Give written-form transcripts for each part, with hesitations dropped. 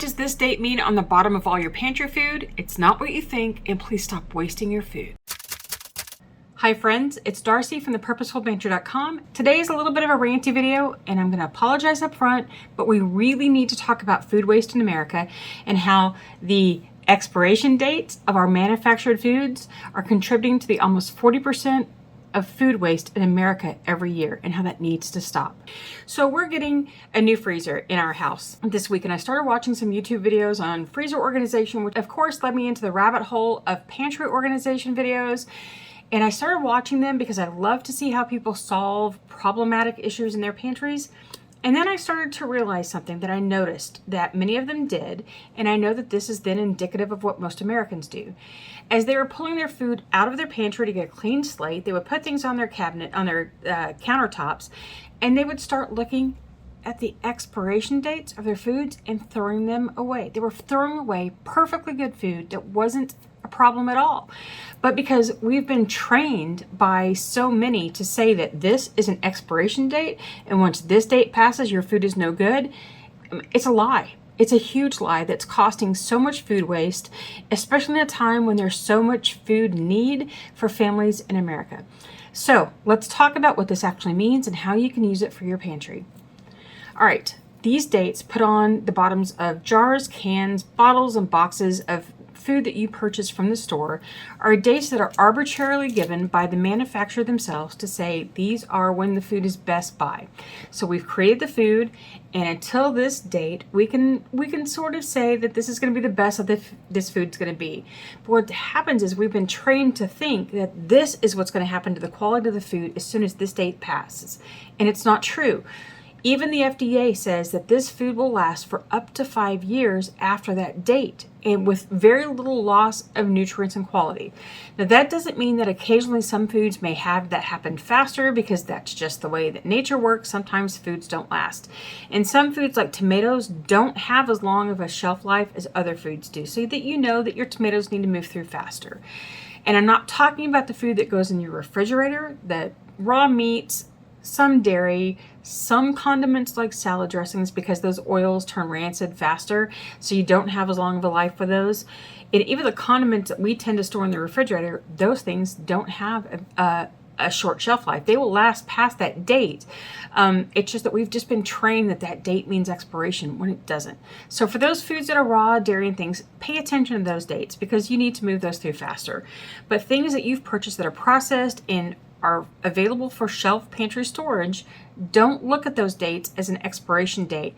does this date mean on the bottom of all your pantry food? It's not what you think, and please stop wasting your food. Hi friends, it's Darcy from the Purposeful.com. Today is a little bit of a ranty video, and I'm going to apologize up front, but we really need to talk about food waste in America and how the expiration dates of our manufactured foods are contributing to the almost 40% of food waste in America every year, and how that needs to stop. So we're getting a new freezer in our house this week, and I started watching some YouTube videos on freezer organization, which of course led me into the rabbit hole of pantry organization videos. And I started watching them because I love to see how people solve problematic issues in their pantries. And then I started to realize something that I noticed that many of them did, and I know that this is then indicative of what most Americans do. As they were pulling their food out of their pantry to get a clean slate, they would put things on their cabinet, on their countertops, and they would start looking at the expiration dates of their foods and throwing them away. They were throwing away perfectly good food that wasn't a problem at all. But because we've been trained by so many to say that this is an expiration date, and once this date passes, your food is no good, it's a lie. It's a huge lie that's costing so much food waste, especially in a time when there's so much food need for families in America. So let's talk about what this actually means and how you can use it for your pantry. All right, these dates put on the bottoms of jars, cans, bottles, and boxes of food that you purchase from the store are dates that are arbitrarily given by the manufacturer themselves to say these are when the food is best buy. So we've created the food, and until this date we can sort of say that this is going to be the best that this food's going to be. But what happens is we've been trained to think that this is what's going to happen to the quality of the food as soon as this date passes, and it's not true. Even the FDA says that this food will last for up to 5 years after that date, and with very little loss of nutrients and quality. Now, that doesn't mean that occasionally some foods may have that happen faster, because that's just the way that nature works. Sometimes foods don't last. And some foods like tomatoes don't have as long of a shelf life as other foods do, so that you know that your tomatoes need to move through faster. And I'm not talking about the food that goes in your refrigerator, the raw meats, some dairy, some condiments like salad dressings, because those oils turn rancid faster, so you don't have as long of a life for those. And even the condiments that we tend to store in the refrigerator, those things don't have a short shelf life. They will last past that date. It's just that we've just been trained that that date means expiration when it doesn't. So for those foods that are raw, dairy, and things, pay attention to those dates, because you need to move those through faster. But things that you've purchased that are processed and are available for shelf pantry storage, don't look at those dates as an expiration date.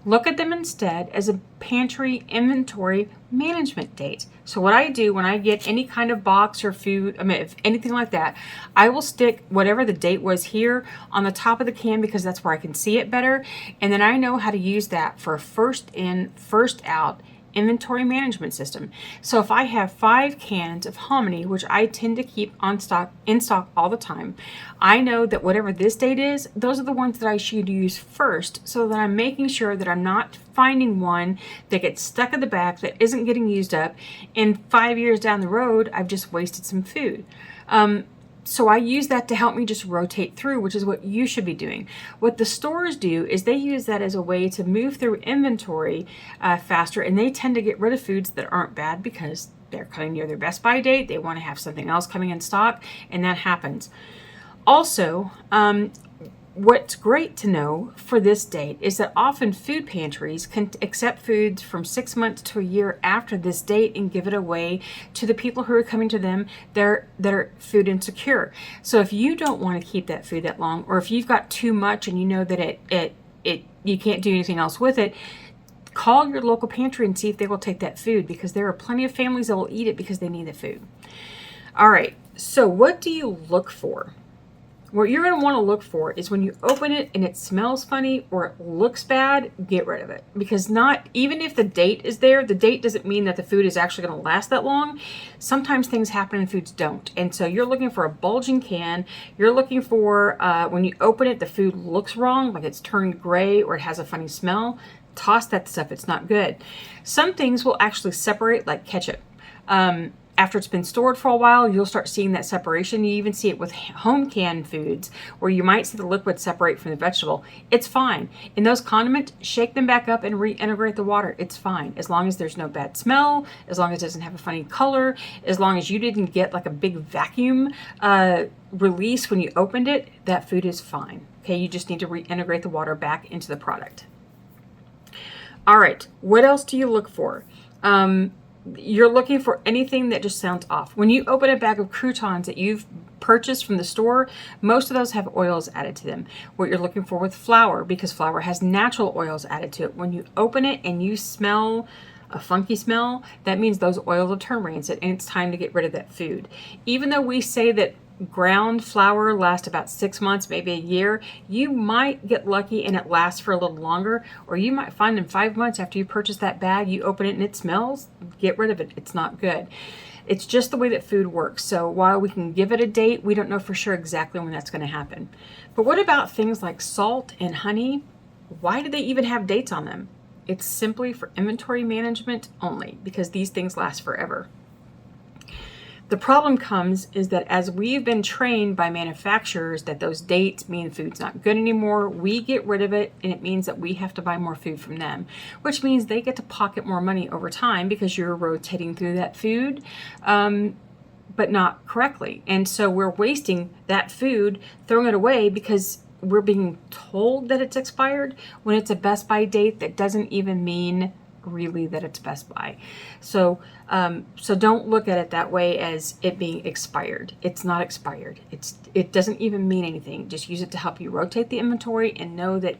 Look at them instead as a pantry inventory management date. So what I do when I get any kind of box or food, if anything like that, I will stick whatever the date was here on the top of the can, because that's where I can see it better. And then I know how to use that for a first in, first out inventory management system. So if I have 5 cans of hominy, which I tend to keep in stock all the time, I know that whatever this date is, those are the ones that I should use first, so that I'm making sure that I'm not finding one that gets stuck in the back that isn't getting used up, and 5 years down the road I've just wasted some food. So I use that to help me just rotate through, which is what you should be doing. What the stores do is they use that as a way to move through inventory faster, and they tend to get rid of foods that aren't bad because they're coming near their best buy date. They want to have something else coming in stock, and that happens. Also, what's great to know for this date is that often food pantries can accept foods from 6 months to a year after this date and give it away to the people who are coming to them that are food insecure. So if you don't want to keep that food that long, or if you've got too much and you know that you can't do anything else with it, call your local pantry and see if they will take that food, because there are plenty of families that will eat it because they need the food. All right, so what do you look for? What you're going to want to look for is when you open it and it smells funny or it looks bad, get rid of it. Because even if the date is there, the date doesn't mean that the food is actually going to last that long. Sometimes things happen and foods don't. And so you're looking for a bulging can. You're looking for when you open it, the food looks wrong, like it's turned gray or it has a funny smell. Toss that stuff. It's not good. Some things will actually separate, like ketchup. after it's been stored for a while, you'll start seeing that separation. You even see it with home canned foods where you might see the liquid separate from the vegetable. It's fine. In those condiments, shake them back up and reintegrate the water. It's fine. As long as there's no bad smell, as long as it doesn't have a funny color, as long as you didn't get like a big vacuum release when you opened it, that food is fine. Okay, you just need to reintegrate the water back into the product. All right, what else do you look for? You're looking for anything that just sounds off. When you open a bag of croutons that you've purchased from the store, most of those have oils added to them. What you're looking for with flour, because flour has natural oils added to it. When you open it and you smell a funky smell, that means those oils have turned rancid and it's time to get rid of that food. Even though we say that ground flour lasts about 6 months, maybe a year, you might get lucky and it lasts for a little longer, or you might find in 5 months after you purchase that bag, you open it and it smells, get rid of it. It's not good. It's just the way that food works. So while we can give it a date, we don't know for sure exactly when that's going to happen. But what about things like salt and honey? Why do they even have dates on them? It's simply for inventory management only, because these things last forever. The problem comes is that as we've been trained by manufacturers that those dates mean food's not good anymore, we get rid of it, and it means that we have to buy more food from them, which means they get to pocket more money over time because you're rotating through that food, but not correctly. And so we're wasting that food, throwing it away because we're being told that it's expired when it's a best by date that doesn't even mean really that it's best by. So don't look at it that way as it being expired. It's not expired. It doesn't even mean anything. Just use it to help you rotate the inventory and know that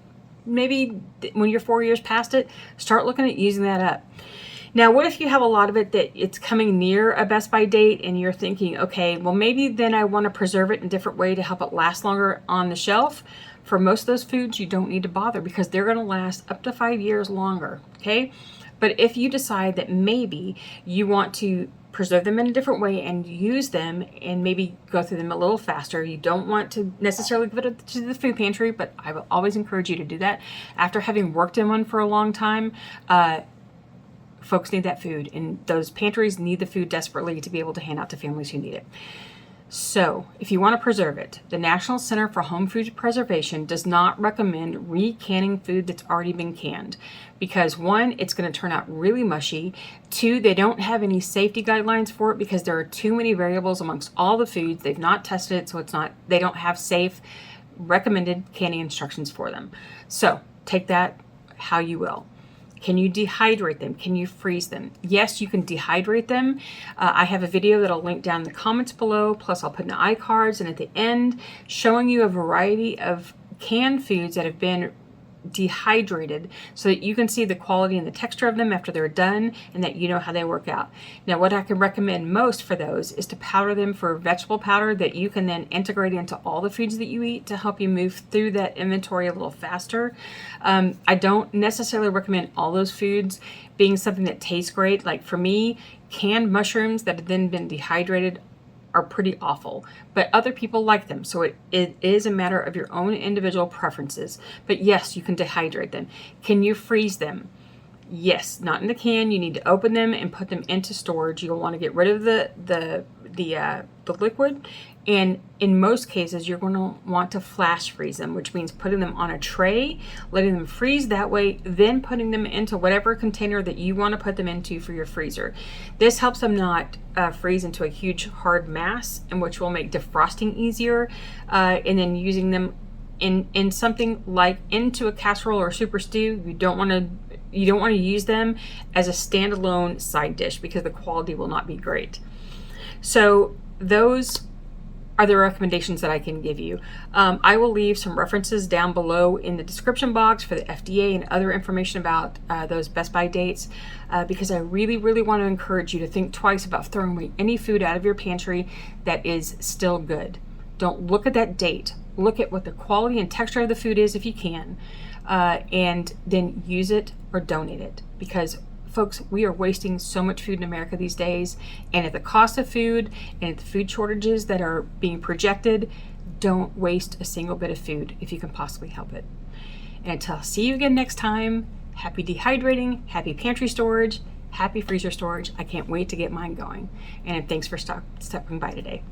maybe when you're 4 years past it, start looking at using that up. Now, what if you have a lot of it that it's coming near a best by date and you're thinking, okay, well, maybe then I want to preserve it in a different way to help it last longer on the shelf. For most of those foods, you don't need to bother because they're going to last up to 5 years longer, okay? But if you decide that maybe you want to preserve them in a different way and use them and maybe go through them a little faster, you don't want to necessarily give it to the food pantry, but I will always encourage you to do that. After having worked in one for a long time, folks need that food, and those pantries need the food desperately to be able to hand out to families who need it. So if you want to preserve it, the National Center for Home Food Preservation does not recommend recanning food that's already been canned because 1, it's going to turn out really mushy. 2, they don't have any safety guidelines for it because there are too many variables amongst all the foods. They've not tested it, so they don't have safe recommended canning instructions for them. So take that how you will. Can you dehydrate them? Can you freeze them? Yes, you can dehydrate them. I have a video that I'll link down in the comments below, plus I'll put in the iCards and at the end, showing you a variety of canned foods that have been dehydrated so that you can see the quality and the texture of them after they're done and that you know how they work out. Now, what I can recommend most for those is to powder them for vegetable powder that you can then integrate into all the foods that you eat to help you move through that inventory a little faster. I don't necessarily recommend all those foods being something that tastes great. Like for me, canned mushrooms that have then been dehydrated are pretty awful, but other people like them. So it is a matter of your own individual preferences. But yes, you can dehydrate them. Can you freeze them? Yes, not in the can. You need to open them and put them into storage. You'll want to get rid of the liquid, and in most cases you're going to want to flash freeze them, which means putting them on a tray, letting them freeze that way, then putting them into whatever container that you want to put them into for your freezer. This helps them not freeze into a huge hard mass, and which will make defrosting easier, and then using them in something like into a casserole or super stew. You don't want to use them as a standalone side dish because the quality will not be great. So those are the recommendations that I can give you. I will leave some references down below in the description box for the FDA and other information about those best by dates, because I really, really want to encourage you to think twice about throwing away any food out of your pantry that is still good. Don't look at that date. Look at what the quality and texture of the food is if you can, and then use it or donate it, because folks, we are wasting so much food in America these days, and at the cost of food and at the food shortages that are being projected, don't waste a single bit of food if you can possibly help it. And until I see you again next time, happy dehydrating, happy pantry storage, Happy freezer storage. I can't wait to get mine going. And thanks for stopping by today.